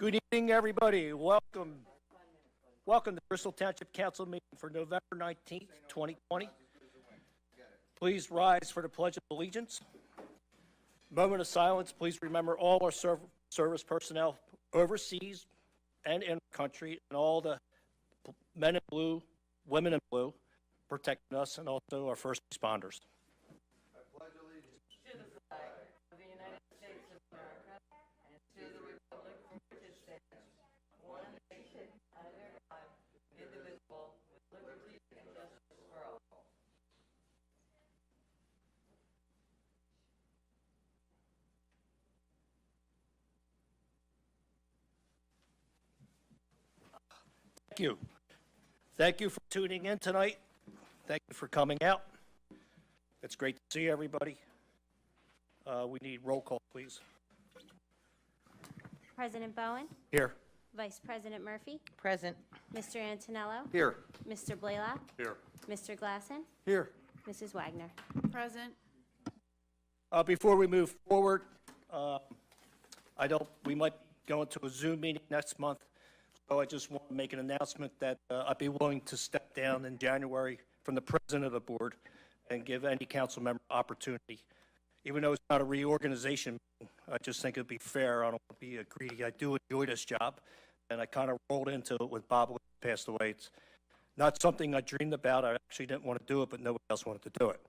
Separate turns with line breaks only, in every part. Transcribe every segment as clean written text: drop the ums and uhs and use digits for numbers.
Good evening, everybody. Welcome to Bristol Township Council meeting for November 19th, 2020. Please rise for the Pledge of Allegiance. Moment of silence. Please remember all our service personnel overseas and in the country, and all the men in blue, women in blue, protecting us, and also our first responders.
I pledge allegiance to the flag of the United States of America and to the republic for which it stands, one nation, under God, indivisible, with liberty and justice for all.
Thank you. Thank you for tuning in tonight. Thank you for coming out. It's great to see everybody. We need roll call, please.
President Bowen,
Here.
Vice President Murphy,
Present.
Mr. Antonello,
Here.
Mr. Blaylock,
Here.
Mr. Glassen,
Here.
Mrs. Wagner.
Present.
Before we move forward, we might go into a Zoom meeting next month, so I just want to make an announcement that I'd be willing to step down in January from the president of the board and give any council member opportunity. Even though it's not a reorganization meeting, I just think it'd be fair. I don't want to be greedy. I do enjoy this job, and I kind of rolled into it with Bob when he passed away. It's not something I dreamed about. I actually didn't want to do it, but nobody else wanted to do it.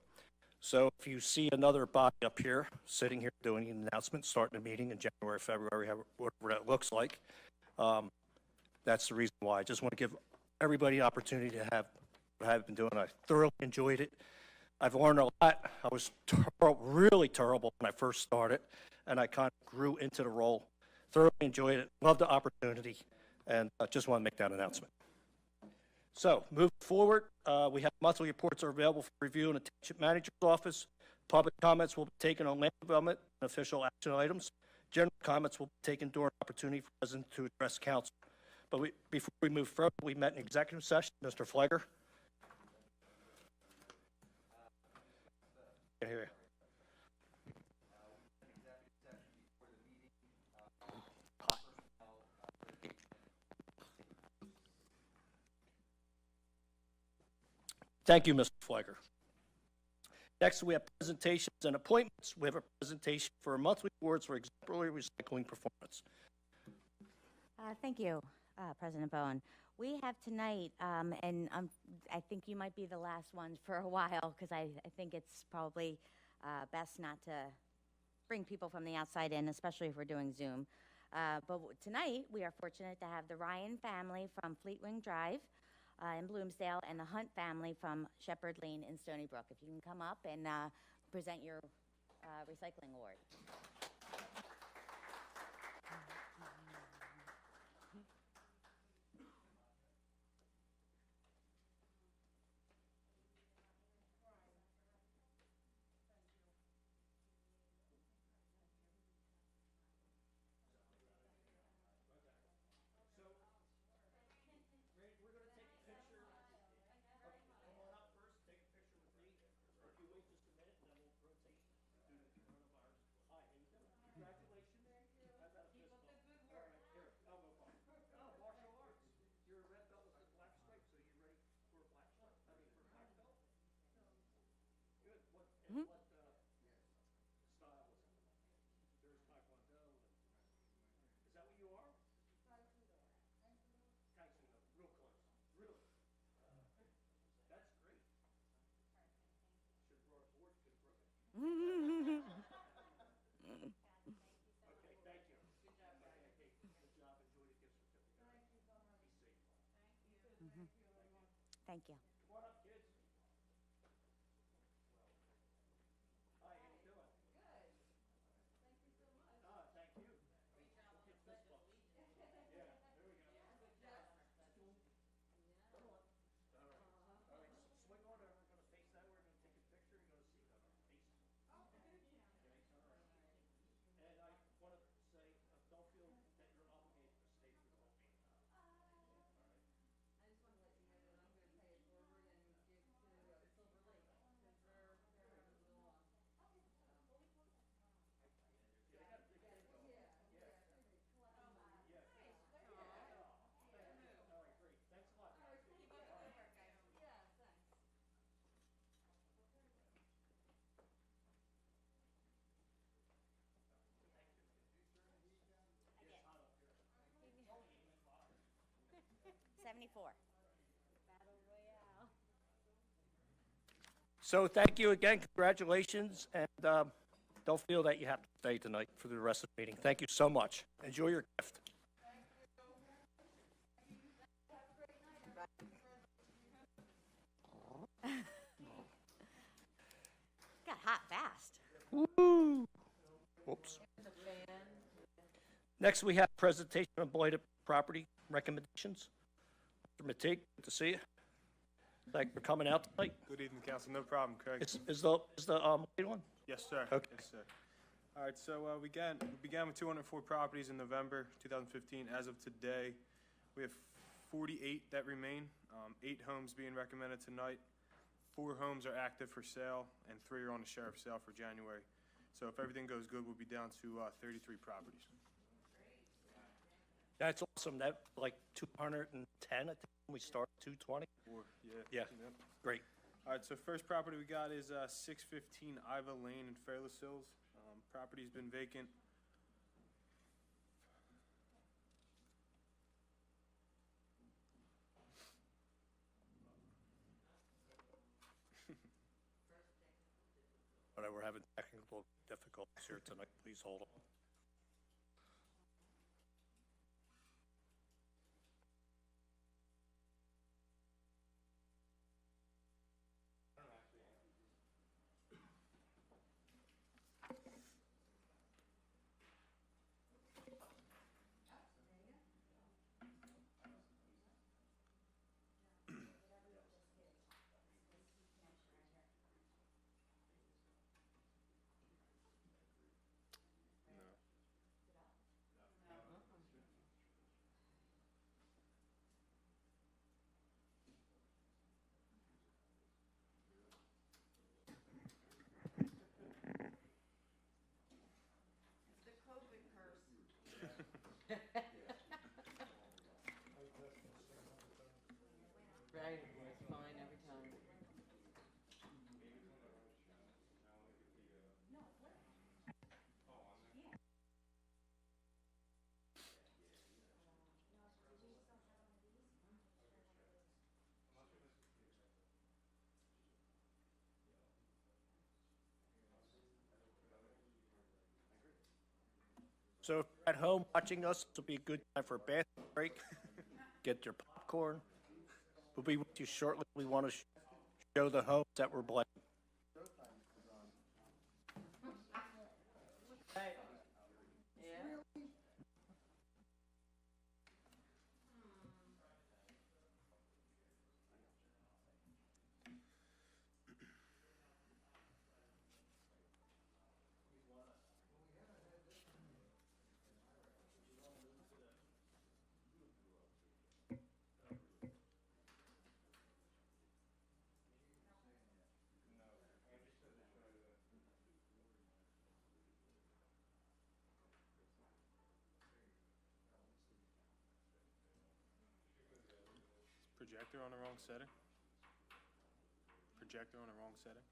So if you see another body up here, sitting here doing an announcement, starting a meeting in January, February, whatever that looks like, that's the reason why. I just want to give everybody an opportunity to have what I've been doing. I thoroughly enjoyed it. I've learned a lot. I was really terrible when I first started, and I kind of grew into the role. Thoroughly enjoyed it. Loved the opportunity, and I just want to make that announcement. So, moving forward, we have monthly reports are available for review in the Township Manager's office. Public comments will be taken on land development and official action items. General comments will be taken during opportunity for residents to address council. But before we move further, we met in executive session. Mr. Flagger. Can hear you. Thank you, Mr. Flagger. Next, we have presentations and appointments. We have a presentation for monthly awards for exemplary recycling performance.
Thank you, President Bowen. We have tonight, and I think you might be the last ones for a while, because I think it's probably best not to bring people from the outside in, especially if we're doing Zoom. But tonight, we are fortunate to have the Ryan family from Fleetwing Drive in Bloomsdale and the Hunt family from Shepherd Lane in Stony Brook. If you can come up and present your recycling award. Thank you.
Come on up, kids. Hi, how you doing? Good. Thank you so much. Thank you. Great job on the Pledge of Allegiance. Yeah, there we go. Good job. Come on. All right. All right. Swing on over. We're going to face that way. We're going to take a picture. You're going to see them. Face them. Okay. Okay. All right. And I want to say, don't feel that you're obligated to stay for the whole meeting. All right. I just want to let you know that I'm going to pay it forward and give
24.
So thank you again, congratulations, and don't feel that you have to stay tonight for the rest of the meeting. Thank you so much. Enjoy your gift.
Got hot fast.
Whoops. Next, we have presentation of blighted property recommendations. Mr. Matee, good to see you. Thank you for coming out tonight.
Good evening, council. No problem, Craig.
Is the blighted one?
Yes, sir.
Okay.
Yes, sir. All right, so we began with 204 properties in November 2015. As of today, we have 48 that remain, 8 homes being recommended tonight. 4 homes are active for sale, and 3 are on the sheriff's sale for January. So if everything goes good, we'll be down to 33 properties.
That's awesome. That, like 210, I think, when we started, 220? Yeah. Great.
All right, so first property we got is 615 Iva Lane in Fairless Hills. Property's been vacant.
But we're having technical difficulties here tonight. Please hold on.
Right, it's fine every time.
So if you're at home watching us, this will be a good time for a bathroom break. Get your popcorn. We'll be with you shortly. We want to show the homes that were blighted.
Yeah.
Projector on the wrong setting. Projector on the wrong setting.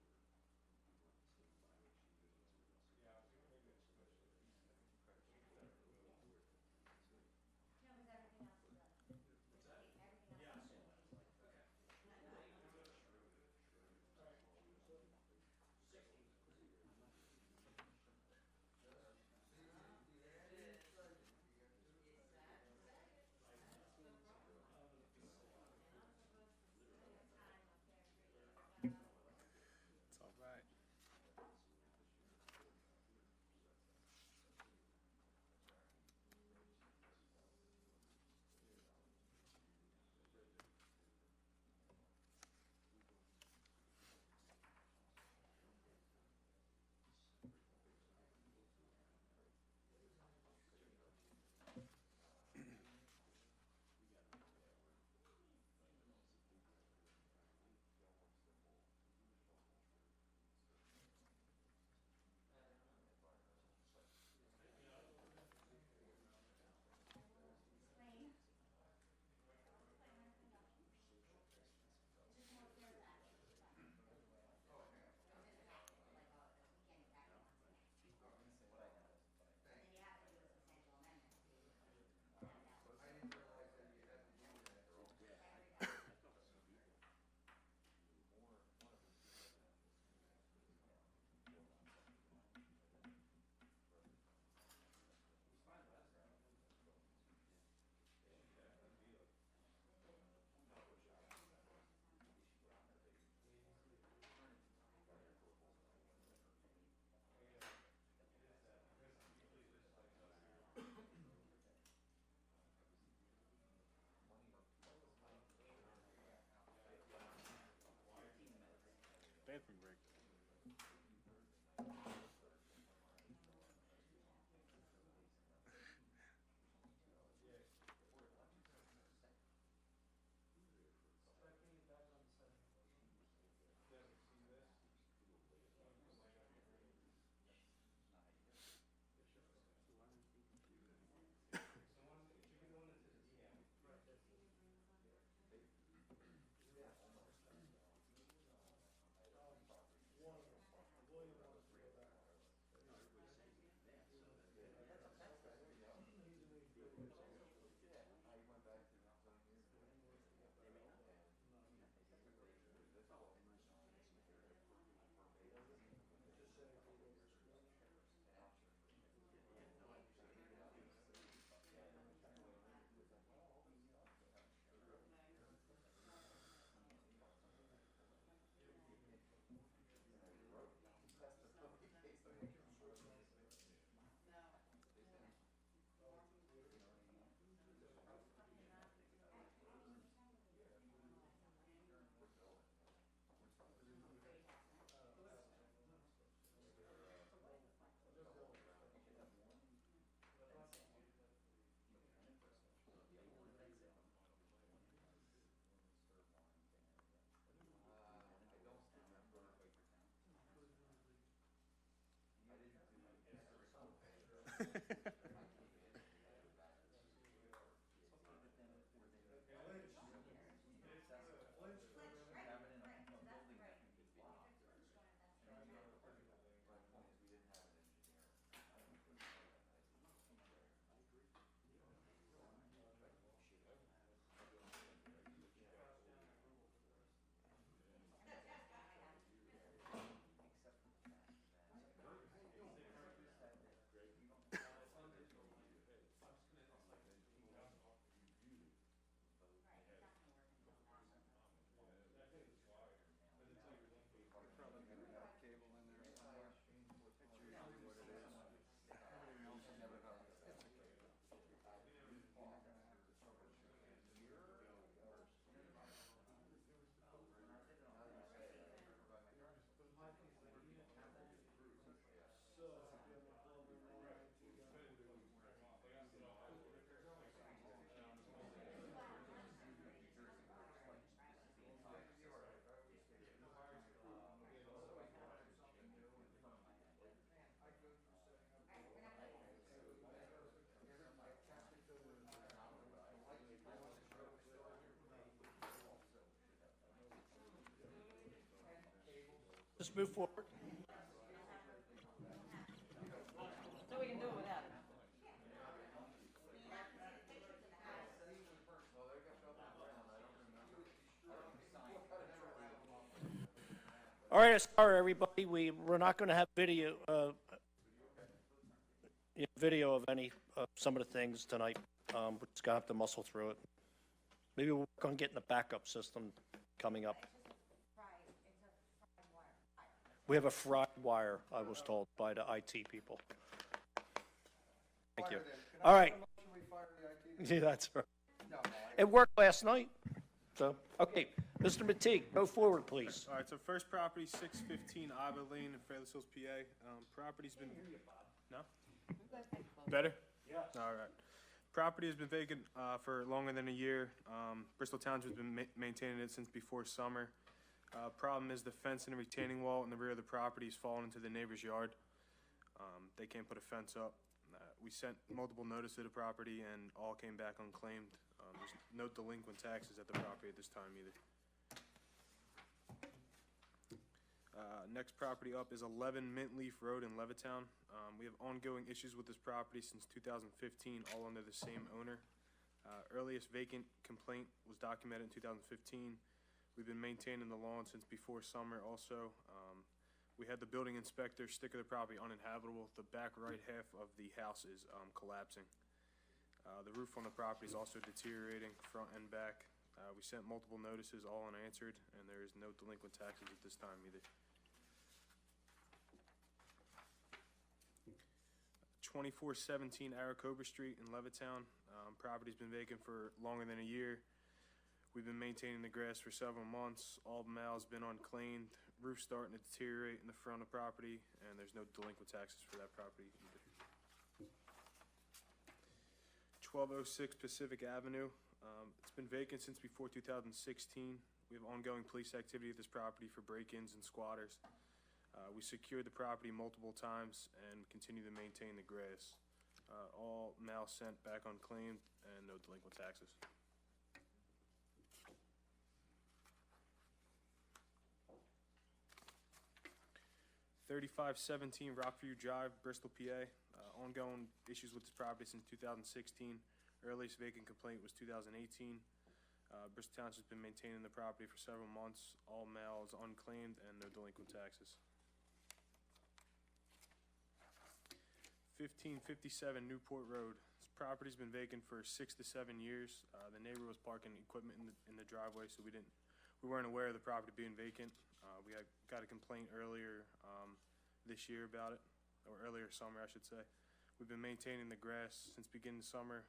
Different break.
Just move forward.
So we can do it without him.
All right, sorry, everybody. We're not going to have video of some of the things tonight. We're just going to have to muscle through it. Maybe we're going to get in the backup system coming up. We have a fried wire, I was told by the IT people. Thank you. All right. Yeah, that's right. It worked last night. So, okay, Mr. Matee, go forward, please.
All right, so first property, 615 Iba Lane in Fairless Hills, PA. Property's been, no? Better?
Yes.
All right. Property has been vacant for longer than a year. Bristol Township has been maintaining it since before summer. Problem is the fence and the retaining wall in the rear of the property has fallen into the neighbor's yard. They can't put a fence up. We sent multiple notices to the property and all came back unclaimed. There's no delinquent taxes at the property at this time either. Next property up is 11 Mint Leaf Road in Levittown. We have ongoing issues with this property since 2015, all under the same owner. Earliest vacant complaint was documented in 2015. We've been maintaining the lawn since before summer also. We had the building inspector stick the property uninhabitable. The back right half of the house is collapsing. The roof on the property is also deteriorating, front and back. We sent multiple notices, all unanswered, and there is no delinquent taxes at this time either. 2417 Aracoba Street in Levittown. Property's been vacant for longer than a year. We've been maintaining the grass for several months. All mail's been unclaimed. roof starting to deteriorate in the front of the property, and there's no delinquent taxes for that property either. 1206 Pacific Avenue. It's been vacant since before 2016. We have ongoing police activity at this property for break-ins and squatters. We secured the property multiple times and continue to maintain the grass. All mail sent back unclaimed and no delinquent taxes. (3517) Rockview Drive, Bristol, PA. Ongoing issues with this property since 2016. Earliest vacant complaint was 2018. Bristol Township has been maintaining the property for several months. All mail is unclaimed and no delinquent taxes. 1557 Newport Road. This property's been vacant for 6 to 7 years. The neighbor was parking equipment in the driveway, so we weren't aware of the property being vacant. We got a complaint earlier this year about it, or earlier summer, I should say. We've been maintaining the grass since beginning of summer.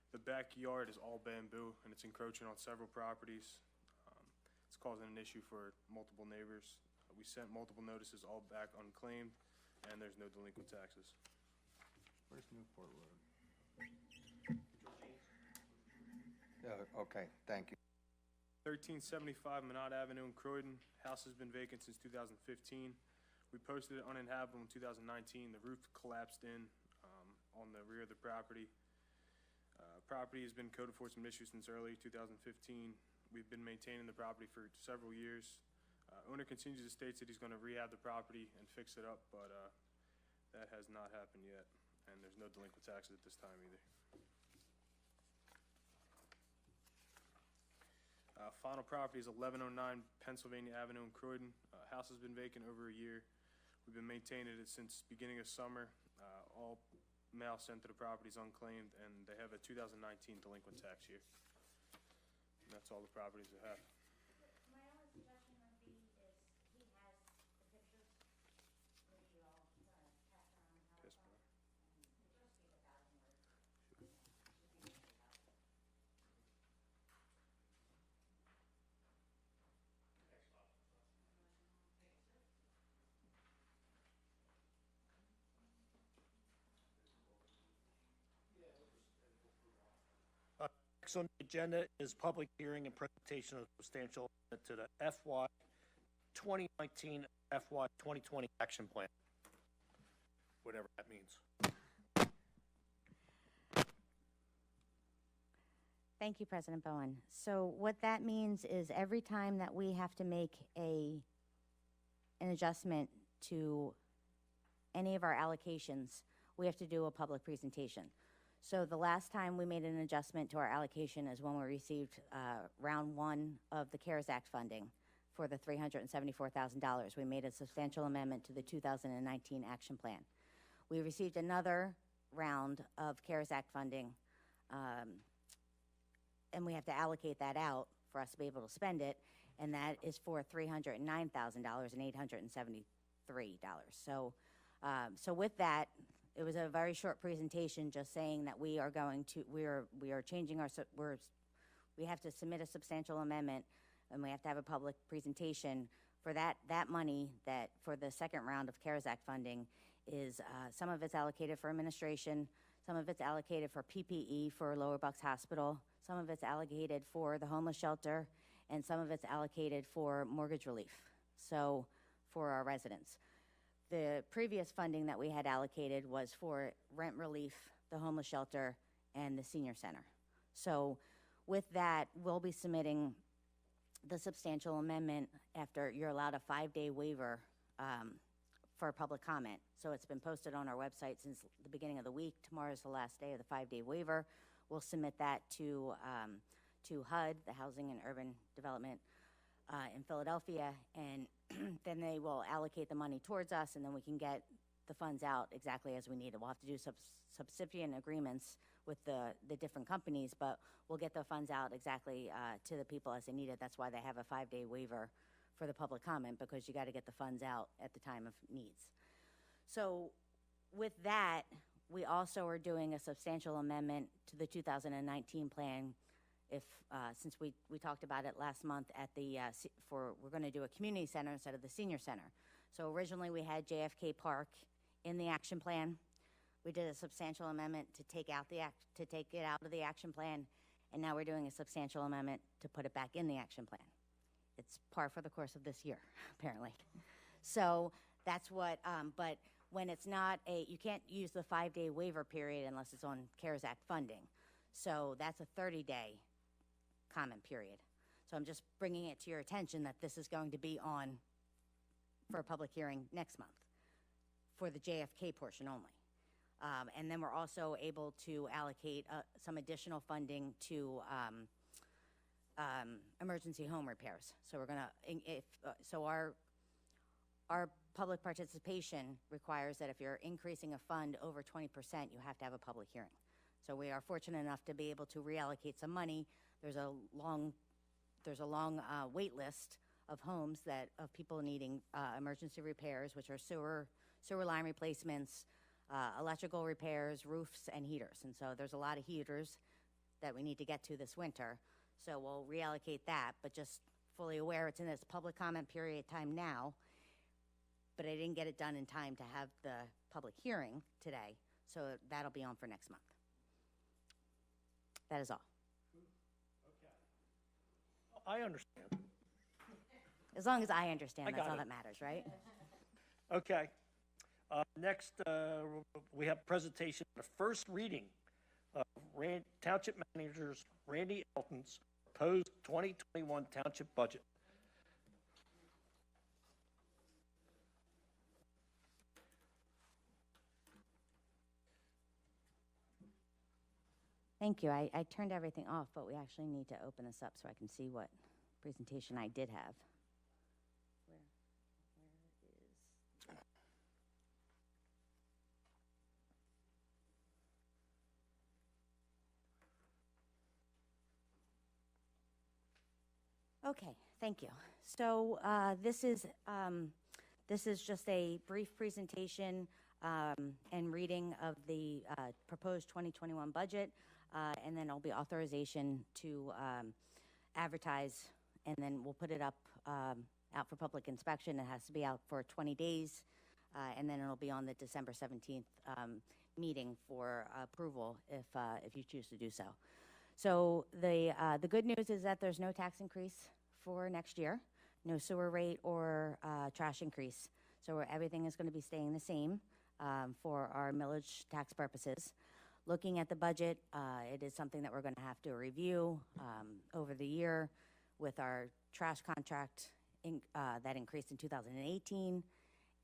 The backyard is all bamboo, and it's encroaching on several properties. It's causing an issue for multiple neighbors. We sent multiple notices, all back unclaimed, and there's no delinquent taxes.
Where's Newport Road? Yeah, okay, thank you.
1375 Minot Avenue in Croydon. House has been vacant since 2015. We posted it uninhabitable in 2019. The roof collapsed in on the rear of the property. Property has been code enforcement issue since early 2015. We've been maintaining the property for several years. Owner continues to state that he's going to rehab the property and fix it up, but that has not happened yet, and there's no delinquent taxes at this time either. Final property is 1109 Pennsylvania Avenue in Croydon. House has been vacant over a year. We've been maintaining it since beginning of summer. All mail sent to the property is unclaimed, and they have a 2019 delinquent tax year. And that's all the properties they have.
My only suggestion would be is he has the pictures, maybe you all pass around the
Yes,
telephone.
ma'am.
And just be 1,000 words.
Next on the agenda is public hearing and presentation of substantial amendment to the FY 2019, FY 2020 action plan, whatever that means.
Thank you, President Bowen. So what that means is every time that we have to make an adjustment to any of our allocations, we have to do a public presentation. So the last time we made an adjustment to our allocation is when we received round one of the CARES Act funding for the $374,000. We made a substantial amendment to the 2019 action plan. We received another round of CARES Act funding, and we have to allocate that out for us to be able to spend it, and that is for $309,873. So with that, it was a very short presentation just saying that we are changing we have to submit a substantial amendment, and we have to have a public presentation for that money that for the second round of CARES Act funding is some of it's allocated for administration, some of it's allocated for PPE for Lower Bucks Hospital, some of it's allocated for the homeless shelter, and some of it's allocated for mortgage relief, so for our residents. The previous funding that we had allocated was for rent relief, the homeless shelter, and the senior center. So with that, we'll be submitting the substantial amendment after you're allowed a 5-day waiver for public comment. So it's been posted on our website since the beginning of the week. Tomorrow's the last day of the 5-day waiver. We'll submit that to HUD, the Housing and Urban Development in Philadelphia, and then they will allocate the money towards us, and then we can get the funds out exactly as we need it. We'll have to do subscription agreements with the different companies, but we'll get the funds out exactly to the people as they need it. That's why they have a 5-day waiver for the public comment, because you got to get the funds out at the time of needs. So with that, we also are doing a substantial amendment to the 2019 plan if, since we talked about it last month at the, we're going to do a community center instead of the senior center. So originally, we had JFK Park in the action plan. We did a substantial amendment to take it out of the action plan, and now we're doing a substantial amendment to put it back in the action plan. It's par for the course of this year, apparently. So that's what, but when it's not you can't use the 5-day waiver period unless it's on CARES Act funding. So that's a 30-day comment period. So I'm just bringing it to your attention that this is going to be on for a public hearing next month for the JFK portion only. And then we're also able to allocate some additional funding to emergency home repairs. So we're gonna, so our public participation requires that if you're increasing a fund over 20%, you have to have a public hearing. So we are fortunate enough to be able to reallocate some money. There's a long wait list of homes of people needing emergency repairs, which are sewer line replacements, electrical repairs, roofs, and heaters. And so there's a lot of heaters that we need to get to this winter. So we'll reallocate that, but just fully aware it's in this public comment period time now, but I didn't get it done in time to have the public hearing today, so that'll be on for next month. That is all.
I understand.
As long as I understand,
I
that's
got
all
it.
that matters, right?
Okay. Next, we have presentation, the first reading of Township Manager's Randy Elton's proposed 2021 Township budget.
Thank you. I turned everything off, but we actually need to open this up so I can see what presentation I did have. Okay, thank you. So this is just a brief presentation and reading of the proposed 2021 budget, and then it'll be authorization to advertise, and then we'll put it up out for public inspection. It has to be out for 20 days, and then it'll be on the December 17th meeting for approval if you choose to do so. So the good news is that there's no tax increase for next year, no sewer rate or trash increase. So everything is going to be staying the same for our millage tax purposes. Looking at the budget, it is something that we're going to have to review over the year with our trash contract that increased in 2018,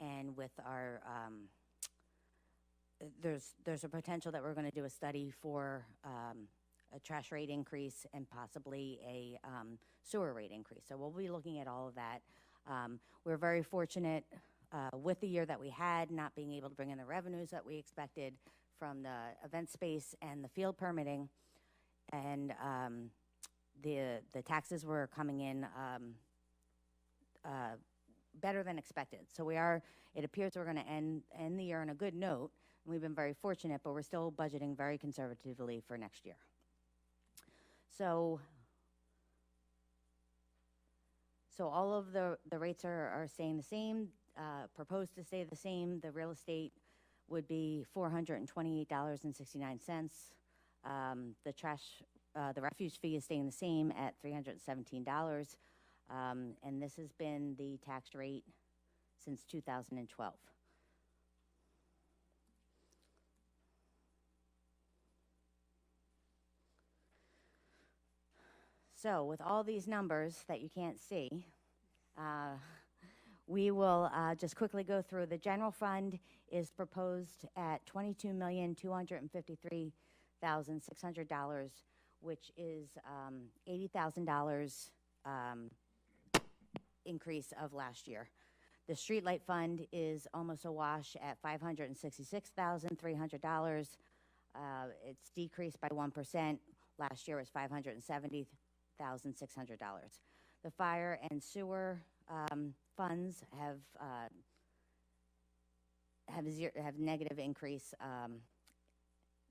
and with our there's a potential that we're going to do a study for a trash rate increase and possibly a sewer rate increase. So we'll be looking at all of that. We're very fortunate with the year that we had, not being able to bring in the revenues that we expected from the event space and the field permitting, and the taxes were coming in better than expected. So it appears we're going to end the year on a good note. We've been very fortunate, but we're still budgeting very conservatively for next year. So all of the rates are staying the same, proposed to stay the same. The real estate would be $428.69. The refuse fee is staying the same at $317. And this has been the tax rate since 2012. So with all these numbers that you can't see, we will just quickly go through. The general fund is proposed at $22,253,600, which is $80,000 increase of last year. The streetlight fund is almost a wash at $566,300. It's decreased by 1%. Last year was $570,600. The fire and sewer funds have negative increase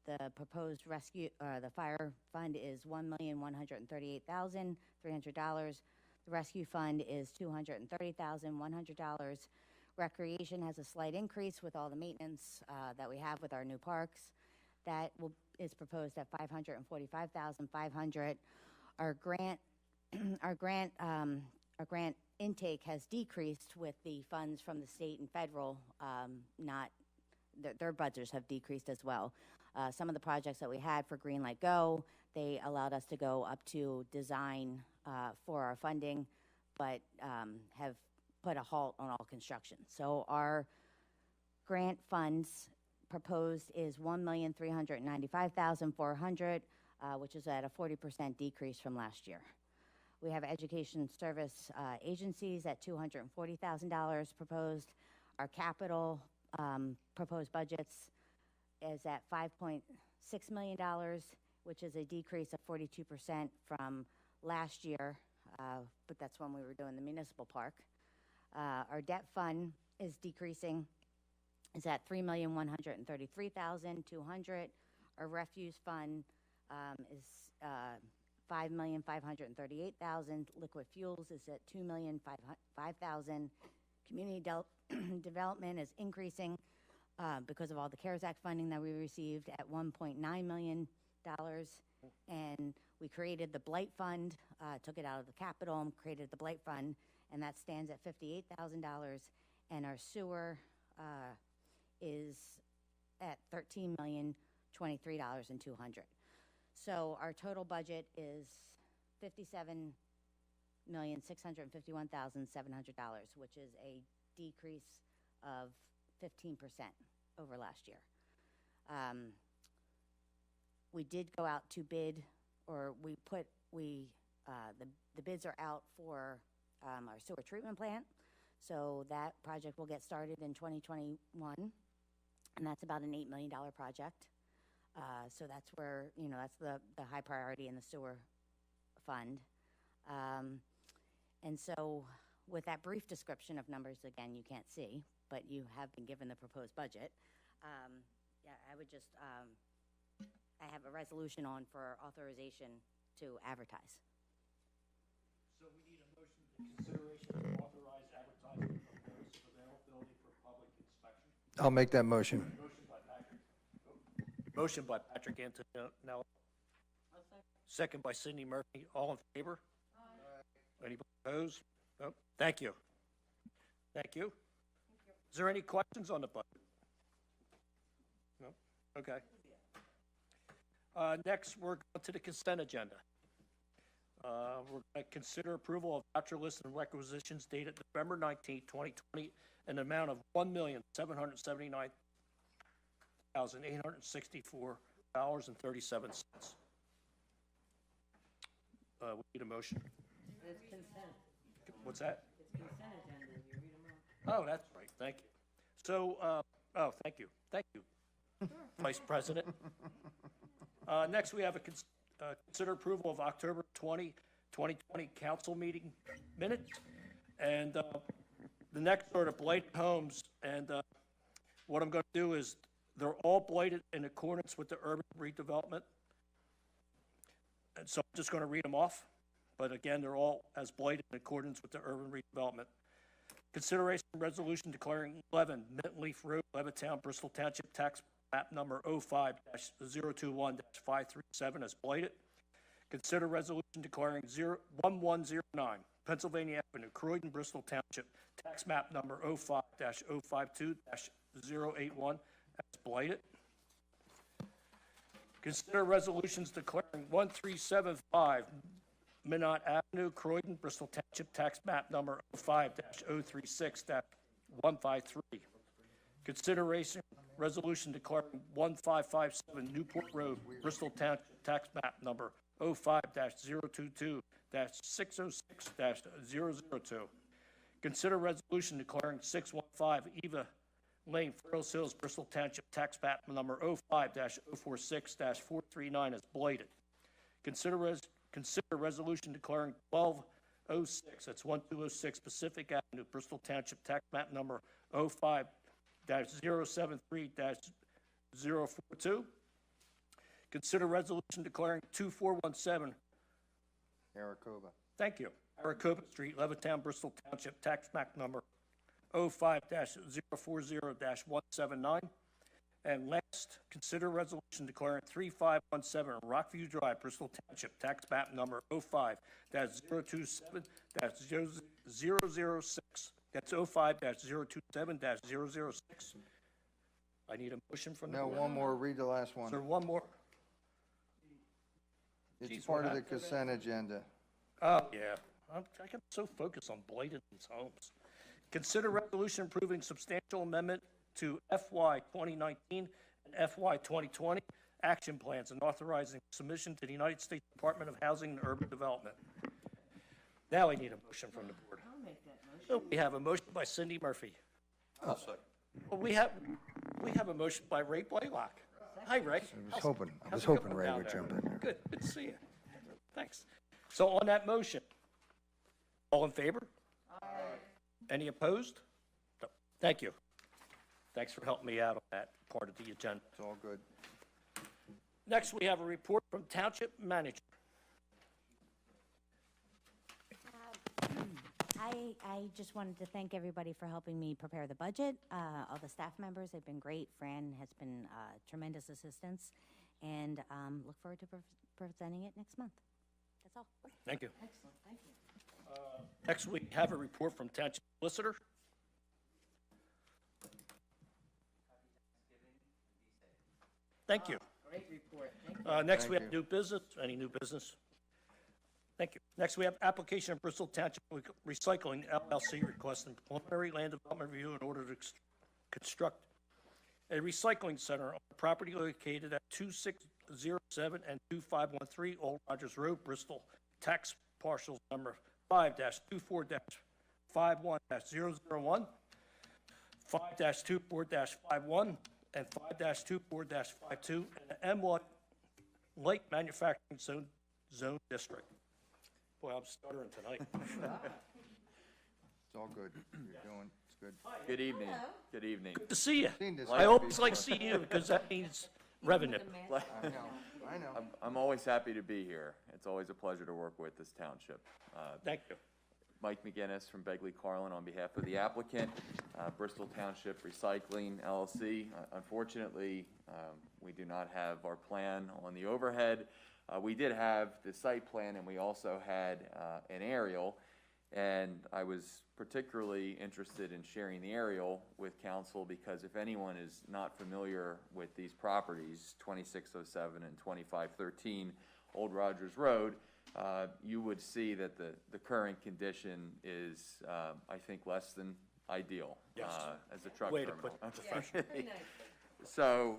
The proposed rescue, the fire fund is $1,138,300. The rescue fund is $230,100. Recreation has a slight increase with all the maintenance that we have with our new parks. That is proposed at $545,500. Our grant, our grant intake has decreased with the funds from the state and federal. Their budgets have decreased as well. Some of the projects that we had for Green Light Go, they allowed us to go up to design for our funding, but have put a halt on all construction. So our grant funds proposed is $1,395,400, which is at a 40% decrease from last year. We have education service agencies at $240,000 proposed. Our capital proposed budgets is at $5.6 million, which is a decrease of 42% from last year, but that's when we were doing the municipal park. Our debt fund is decreasing, is at $3,133,200. Our refuse fund is $5,538,000. Liquid fuels is at $2,005,000. Community development is increasing because of all the CARES Act funding that we received at $1.9 million. And we created the Blight Fund, took it out of the capital and created the Blight Fund, and that stands at $58,000. And our sewer is at $13,023,200. So our total budget is $57,651,700, which is a decrease of 15% over last year. We did go out to bid, or the bids are out for our sewer treatment plant. So that project will get started in 2021, and that's about an $8 million project. So that's where, that's the high priority in the sewer fund. And so with that brief description of numbers, again, you can't see, but you have been given the proposed budget. I would just, I have a resolution on for authorization to advertise.
So we need a motion to consideration to authorize advertising of notice of availability for public inspection.
I'll make that motion.
Motion by Patrick Antonello. Second by Cindy Murphy. All in favor? Aye. Anybody opposed? No. Thank you. Thank you. Is there any questions on the budget? No? Okay. Next, we're going to the consent agenda. We're going to consider approval of voucher lists and requisitions dated November 19, 2020, in the amount of $1,779,864.37. We need a motion.
It's consent.
What's that?
It's consent agenda. You read them
Oh, that's right. Thank you. So, thank you. Thank you, Vice President. Next, we have a consider approval of October 20, 2020 council meeting minutes. And the next are the blighted homes. And what I'm going to do is they're all blighted in accordance with the urban redevelopment. And so I'm just going to read them off. But again, they're all as blighted in accordance with the urban redevelopment. Consideration resolution declaring 11 Mint Leaf Road, Levittown, Bristol Township, tax map number 05-021-537 as blighted. Consider resolution declaring 1109 Pennsylvania Avenue, Croydon, Bristol Township, tax map number 05-052-081 as blighted. Consider resolutions declaring 1375 Minot Avenue, Croydon, Bristol Township, tax map number 05-036-153. Consideration resolution declaring 1557 Newport Road, Bristol Township, tax map number 05-022-606-002. Consider resolution declaring 615 Eva Lane, Fairles Hills, Bristol Township, tax map number 05-046-439 as blighted. Consider resolution declaring 1206, that's 1206 Pacific Avenue, Bristol Township, tax map number 05-073-042 Consider resolution declaring 2417,
Maricopa.
thank you, Maricopa Street, Levittown, Bristol Township, tax map number 05-040-179. And last, consider resolution declaring 3517 Rockview Drive, Bristol Township, tax map number 05-027-006. That's 05-027-006. I need a motion from the
No,
board.
one more, read the last
Is there
one.
one more?
It's
Geez,
part
what
of the
happened?
consent agenda.
Oh, yeah. I get so focused on blighted homes. Consider resolution approving substantial amendment to FY 2019 and FY 2020 action plans and authorizing submission to the United States Department of Housing and Urban Development. Now I need a motion from the board.
I'll make that motion.
We have a motion by Cindy Murphy.
I'll second.
Well, we have a motion by Ray Blaylock. Hi, Ray.
I was
How's it
hoping
going
Ray
down
would
there?
jump in there.
Good to see you. Thanks. So on that motion, all in favor? Aye. Any opposed? No. Thank you. Thanks for helping me out on that part of the agenda.
It's all good.
Next, we have a report from Township Manager.
I just wanted to thank everybody for helping me prepare the budget. All the staff members have been great. Fran has been tremendous assistance, and look forward to presenting it next month. That's all.
Thank you.
Excellent, thank you.
Next, we have a report from Township Solicitor. Thank you.
Great report, thank you.
Next, we
Thank
have
you.
new business. Any new business? Thank you. Next, we have application of Bristol Township Recycling LLC requesting preliminary land development review in order to construct a recycling center on a property located at 2607 and 2513 Old Rogers Road, Bristol, tax parcels number 5-24-51-001, 5-24-51, and 5-24-52 in the M1 Light Manufacturing Zone District. Boy, I'm stuttering tonight.
It's all good. You're doing, it's good.
Good evening. Good evening.
Good to see you.
Seen this
I always like
before.
seeing you because that means revenue.
I know.
I'm always happy to be here. It's always a pleasure to work with this township.
Thank you.
Mike McGinnis from Begley Carlin on behalf of the applicant, Bristol Township Recycling LLC. Unfortunately, we do not have our plan on the overhead. We did have the site plan, and we also had an aerial, and I was particularly interested in sharing the aerial with council because if anyone is not familiar with these properties, 2607 and 2513 Old Rogers Road, you would see that the current condition is, I think, less than ideal.
Yes.
As a truck
Way to
terminal.
put it.
Yeah, very nice.
So,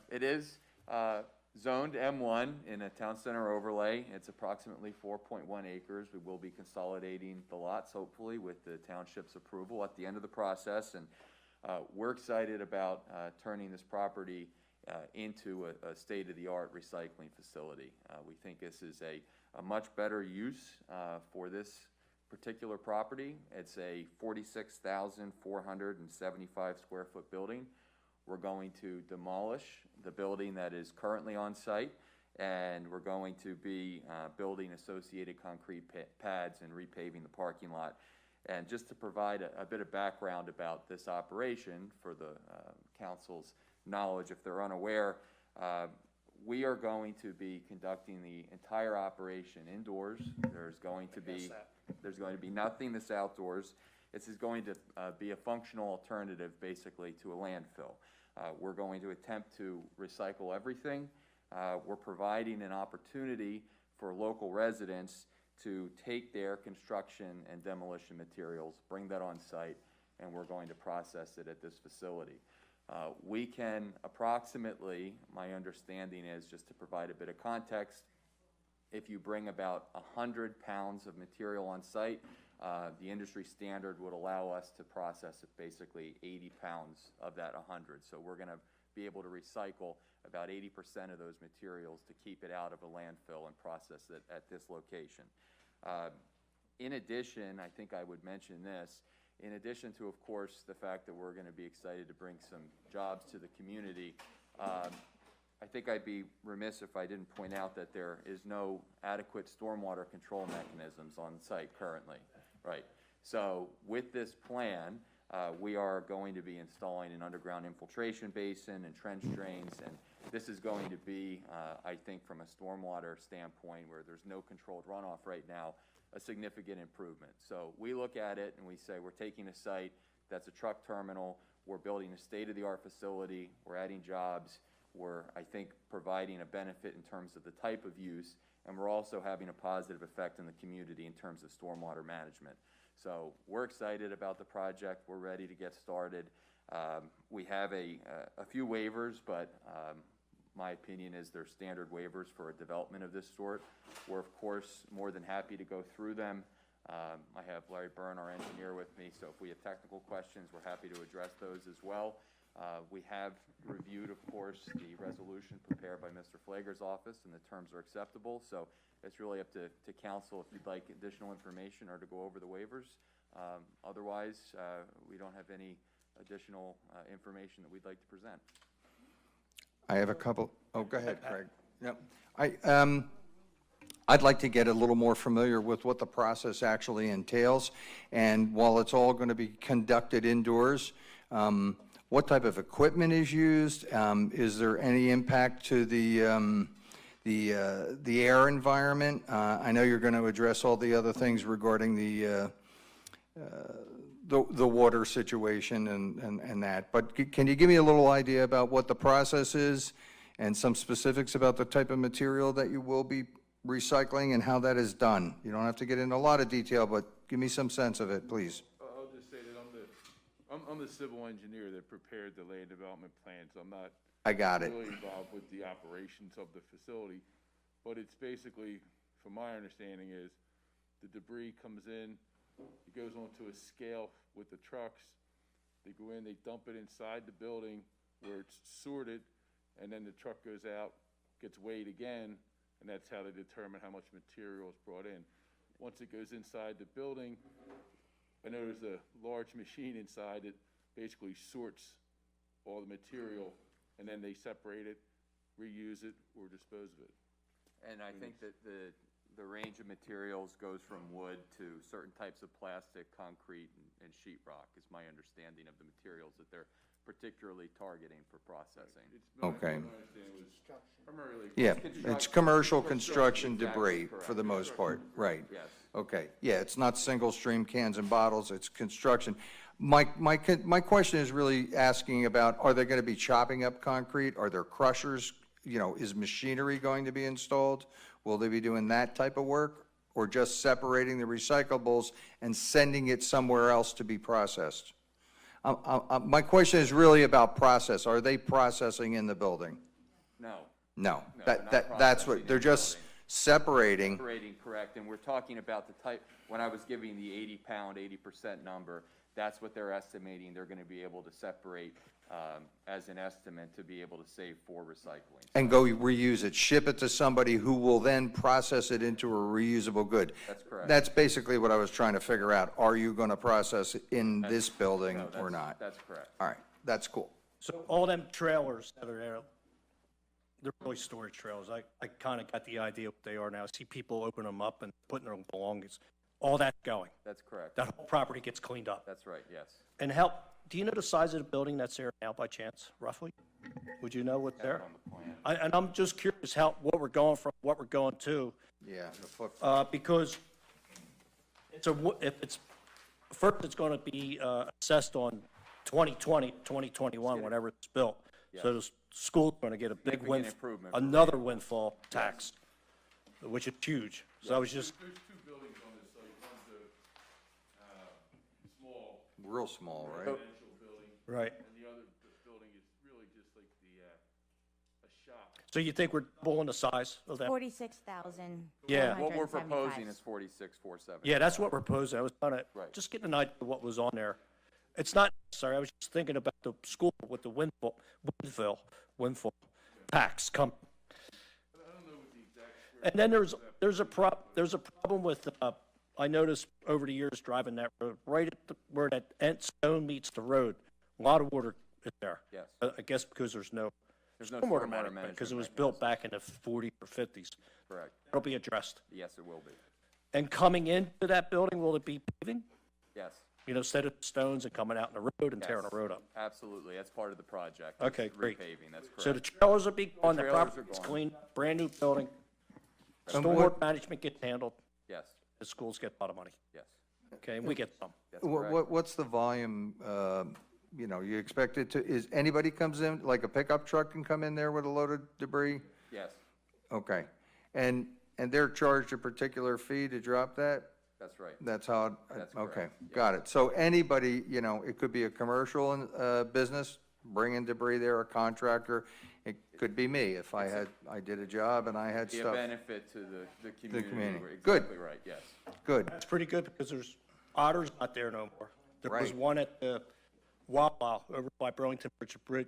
it is zoned M1 in a town center overlay. It's approximately 4.1 acres. We will be consolidating the lots, hopefully, with the township's approval at the end of the process. And we're excited about turning this property into a state-of-the-art recycling facility. We think this is a much better use for this particular property. It's a 46,475 square foot building. We're going to demolish the building that is currently on site, and we're going to be building associated concrete pads and repaving the parking lot. And just to provide a bit of background about this operation for the council's knowledge, if they're unaware, we are going to be conducting the entire operation indoors. There's going to be nothing that's outdoors. This is going to be a functional alternative, basically, to a landfill. We're going to attempt to recycle everything. We're providing an opportunity for local residents to take their construction and demolition materials, bring that on site, and we're going to process it at this facility. We can approximately, my understanding is, just to provide a bit of context, if you bring about 100 pounds of material on site, the industry standard would allow us to process basically 80 pounds of that 100. So we're going to be able to recycle about 80% of those materials to keep it out of a landfill and process it at this location. In addition, I think I would mention this, in addition to, of course, the fact that we're going to be excited to bring some jobs to the community, I think I'd be remiss if I didn't point out that there is no adequate stormwater control mechanisms on site currently, right? So with this plan, we are going to be installing an underground infiltration basin and trench drains, and this is going to be, I think from a stormwater standpoint, where there's no controlled runoff right now, a significant improvement. So we look at it and we say, we're taking a site that's a truck terminal, we're building a state-of-the-art facility, we're adding jobs, we're, I think, providing a benefit in terms of the type of use, and we're also having a positive effect in the community in terms of stormwater management. So we're excited about the project. We're ready to get started. We have a few waivers, but my opinion is they're standard waivers for a development of this sort. We're, of course, more than happy to go through them. I have Larry Byrne, our engineer, with me, so if we have technical questions, we're happy to address those as well. We have reviewed, of course, the resolution prepared by Mr. Flager's office, and the terms are acceptable. So it's really up to council if you'd like additional information or to go over the waivers. Otherwise, we don't have any additional information that we'd like to present.
I have a couple, oh, go ahead, Craig. Yep. I'd like to get a little more familiar with what the process actually entails. And while it's all going to be conducted indoors, what type of equipment is used? Is there any impact to the air environment? I know you're going to address all the other things regarding the water situation and that, but can you give me a little idea about what the process is and some specifics about the type of material that you will be recycling and how that is done? You don't have to get into a lot of detail, but give me some sense of it, please.
I'll just say that I'm the civil engineer that prepared the land development plans. I'm not
I got it.
really involved with the operations of the facility, but it's basically, from my understanding, is the debris comes in, it goes onto a scale with the trucks, they go in, they dump it inside the building where it's sorted, and then the truck goes out, gets weighed again, and that's how they determine how much material is brought in. Once it goes inside the building, I know there's a large machine inside that basically sorts all the material, and then they separate it, reuse it, or dispose of it.
And I think that the range of materials goes from wood to certain types of plastic, concrete, and sheetrock is my understanding of the materials that they're particularly targeting for processing.
Okay.
My understanding was primarily.
Yeah, it's commercial construction debris
Exactly
for the most part, right?
Yes.
Okay, yeah, it's not single-stream cans and bottles, it's construction. My question is really asking about, are they going to be chopping up concrete? Are there crushers? You know, is machinery going to be installed? Will they be doing that type of work? Or just separating the recyclables and sending it somewhere else to be processed? My question is really about process. Are they processing in the building?
No.
No,
No, they're not
that's
processing
what,
in
they're
the
just
building.
separating.
Separating, correct, and we're talking about the type, when I was giving the 80-pound, 80% number, that's what they're estimating they're gonna be able to separate as an estimate to be able to save for recycling.
And go reuse it, ship it to somebody who will then process it into a reusable good.
That's correct.
That's basically what I was trying to figure out. Are you going to process it in this building
No,
or
that's-
not?
That's correct.
All right, that's cool.
So all them trailers that are there, they're really storage trailers. I kind of got the idea what they are now. I see people open them up and putting their belongings. All that's going.
That's correct.
That whole property gets cleaned up.
That's right, yes.
And do you know the size of the building that's there now by chance, roughly? Would you know what's there?
On the plan.
And I'm just curious what we're going from, what we're going to,
Yeah, the footprint.
because first it's going to be assessed on 2020, 2021, whenever it's built. So the school's going to get a big
Significant improvement for
another windfall tax, which is huge. So I was just,
There's two buildings on this site. One's a small
Real small, right?
residential building,
right.
and the other building is really just like a shop.
So you think we're doubling the size of that?
46,000.
Yeah.
What we're proposing is 46,470.
Yeah, that's what we're proposing. I was trying to,
Right.
just getting an idea of what was on there. It's not necessary. I was just thinking about the school with the windfall tax come. And then there's a problem with, I noticed over the years driving that road, right at where that stone meets the road, a lot of water is there.
Yes.
I guess because there's no
There's no
stormwater
stormwater
management,
management
because it was
right now.
built back in the 40s or 50s.
Correct.
That'll be addressed.
Yes, it will be.
And coming into that building, will it be paving?
Yes.
You know, instead of stones and coming out in the road and tearing
Yes.
the road up?
Absolutely. That's part of the project.
Okay,
It's
great.
Repaving, that's correct.
So the trailers will be gone, the
trailers are
property's
gone.
clean, brand-new building.
And
Stormwater
what-
management gets handled,
Yes,
the schools get a lot of money,
yes.
okay, and we get some.
That's correct.
What's the volume, you know, you expect it to, is anybody comes in, like a pickup truck can come in there with a load of debris?
Yes,
Okay. And they're charged a particular fee to drop that?
that's right.
That's how,
That's
okay,
correct, yeah.
got it. So anybody, you know, it could be a commercial business, bringing debris there, a contractor. It could be me if I did a job and I had
Be a
stuff.
benefit to the community.
community.
We're
Good.
Exactly right, yes.
Good.
That's pretty good, because there's, Otter's not there no more. There was
Right.
one at the Wawa over by Burlington Bridge,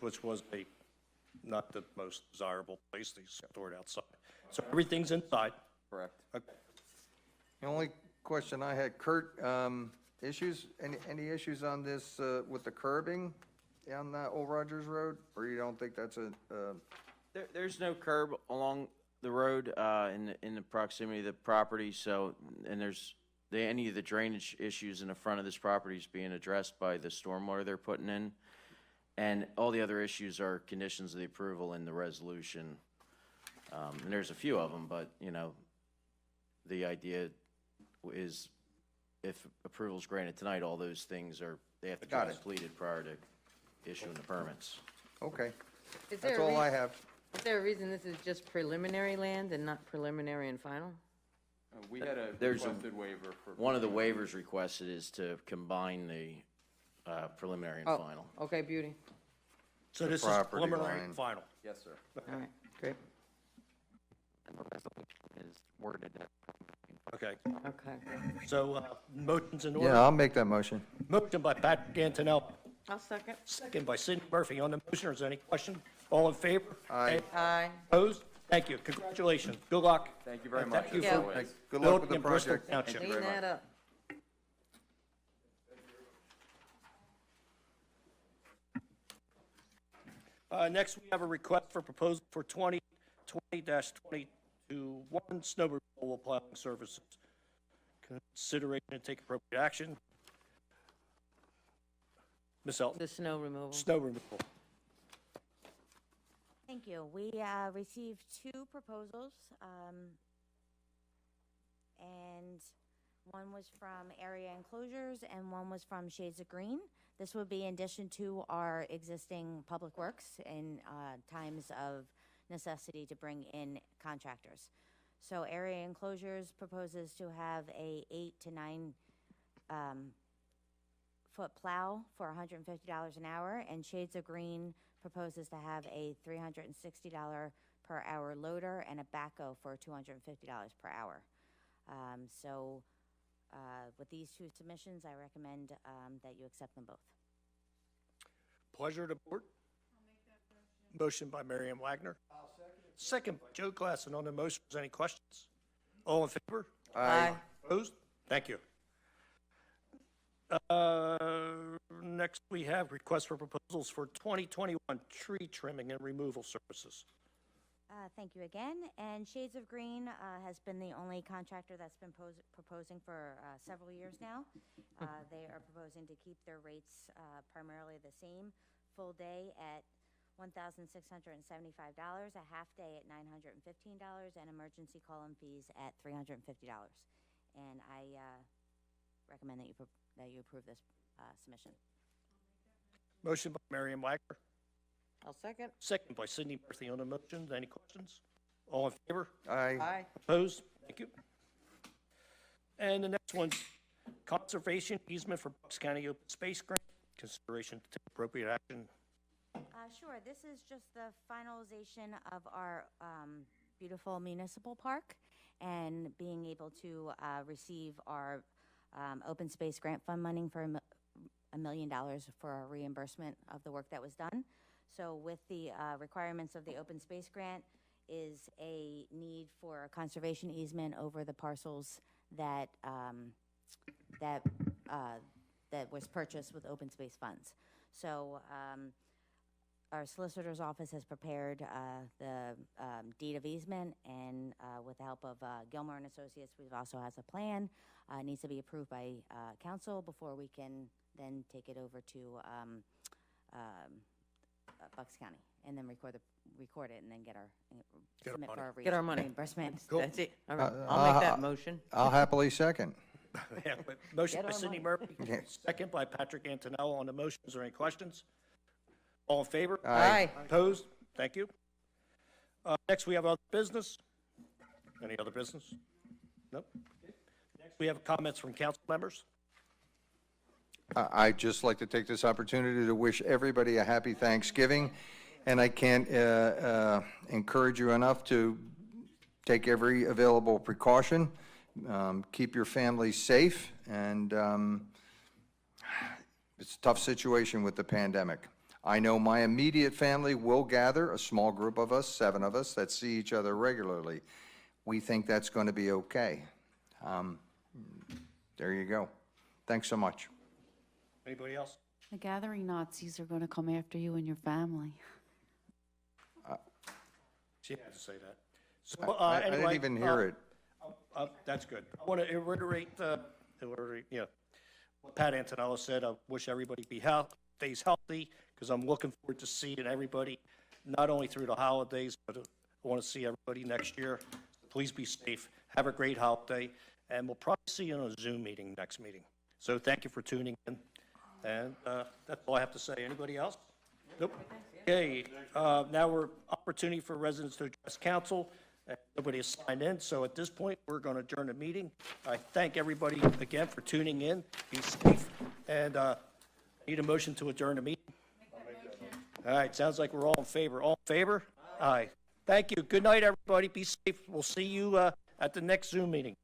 which was not the most desirable place, they stored outside. So everything's inside.
Correct.
Okay.
The only question I had, Kurt, issues, any issues on this with the curbing on Old Rogers Road? Or you don't think that's
There's no curb along the road in the proximity of the property, so, and any of the drainage issues in the front of this property is being addressed by the stormwater they're putting in. And all the other issues are conditions of the approval in the resolution. And there's a few of them, but, you know, the idea is if approval is granted tonight, all those things they have to be
Got it.
completed prior to issuing the permits.
okay?
Is there
That's
a
all I
reason,
have.
is there a reason this is just preliminary land and not preliminary and final?
We had a
There's a-
requested waiver for.
One of the waivers requested is to combine the preliminary and
Oh,
final.
okay, beauty.
So this is
property
preliminary
line.
and final.
Yes, sir.
All right, great.
Okay,
Okay.
so motion's in order.
Yeah, I'll make that motion.
Motion by Patrick Antonelli,
I'll second.
second by Sidney Murphy. On the motion, is there any question? All in favor?
Aye.
Aye.
Opposed? Thank you. Congratulations. Good luck.
Thank you very
And
much,
Thank you
as
Yeah.
for
always.
Good luck with
building
the
in Bristol
project.
Township.
Clean that up.
Next, we have a request for proposal for 2020-22-1 snow removal plowing services. Consideration and take appropriate action. Ms. Elton,
The snow removal.
snow removal.
Thank you. We received two proposals, and one was from Area Enclosures and one was from Shades of Green. This would be in addition to our existing public works in times of necessity to bring in contractors. So Area Enclosures proposes to have a 8 to 9 foot plow for $150 an hour, and Shades of Green proposes to have a $360 per hour loader and a backhoe for $250 per hour. With these two submissions, I recommend that you accept them both.
Pleasure of the board. Motion by Marion Wagner. Second by Joe Glass. And on the motion, is there any questions? All in favor?
Aye.
Opposed? Thank you. Next, we have requests for proposals for 2021 tree trimming and removal services.
Thank you again. And Shades of Green has been the only contractor that's been proposing for several years now. They are proposing to keep their rates primarily the same, full day at $1,675, a half day at $915, and emergency call-in fees at $350. And I recommend that you approve this submission.
Motion by Marion Wagner.
I'll second.
Second by Sidney Murphy on the motion. Any questions? All in favor?
Aye.
Aye.
Opposed? Thank you. And the next one's conservation easement for Bucks County Open Space Grant. Consideration to take appropriate action.
Sure. This is just the finalization of our beautiful municipal park and being able to receive our open space grant fund money for $1 million for a reimbursement of the work that was done. So with the requirements of the open space grant is a need for a conservation easement over the parcels that that was purchased with open space funds. So our solicitor's office has prepared the deed of easement, and with the help of Gilmore and Associates, we've also has a plan. It needs to be approved by council before we can then take it over to Bucks County, and then record it, and then get our submit for our
Get our money.
reimbursement.
That's it. All right, I'll make that motion.
I'll happily second.
Yeah, but motion
Get
by
our
Cindy
money.
Murphy, second by Patrick Antonello on the motion. Is there any questions? All in favor?
Aye.
Opposed? Thank you. Next, we have other business. Any other business? Nope. Next, we have comments from council members.
I'd just like to take this opportunity to wish everybody a happy Thanksgiving, and I can't encourage you enough to take every available precaution, keep your family safe, and it's a tough situation with the pandemic. I know my immediate family will gather, a small group of us, 7 of us, that see each other regularly. We think that's going to be okay. There you go. Thanks so much.
Anybody else?
The gathering Nazis are going to come after you and your family.
She had to say that. So,
I didn't
anyway,
even hear it.
That's good. I want to reiterate, what Pat Antonello said. I wish everybody stays healthy, because I'm looking forward to seeing everybody, not only through the holidays, but I want to see everybody next year. Please be safe. Have a great holiday, and we'll probably see you in a Zoom meeting next meeting. So thank you for tuning in, and that's all I have to say. Anybody else? Nope. Okay, now we're opportunity for residents to address council. Nobody has signed in, so at this point, we're going to adjourn the meeting. I thank everybody again for tuning in. Be safe, and need a motion to adjourn the meeting. All right, sounds like we're all in favor. All in favor? Aye. Thank you. Good night, everybody. Be safe. We'll see you at the next Zoom meeting.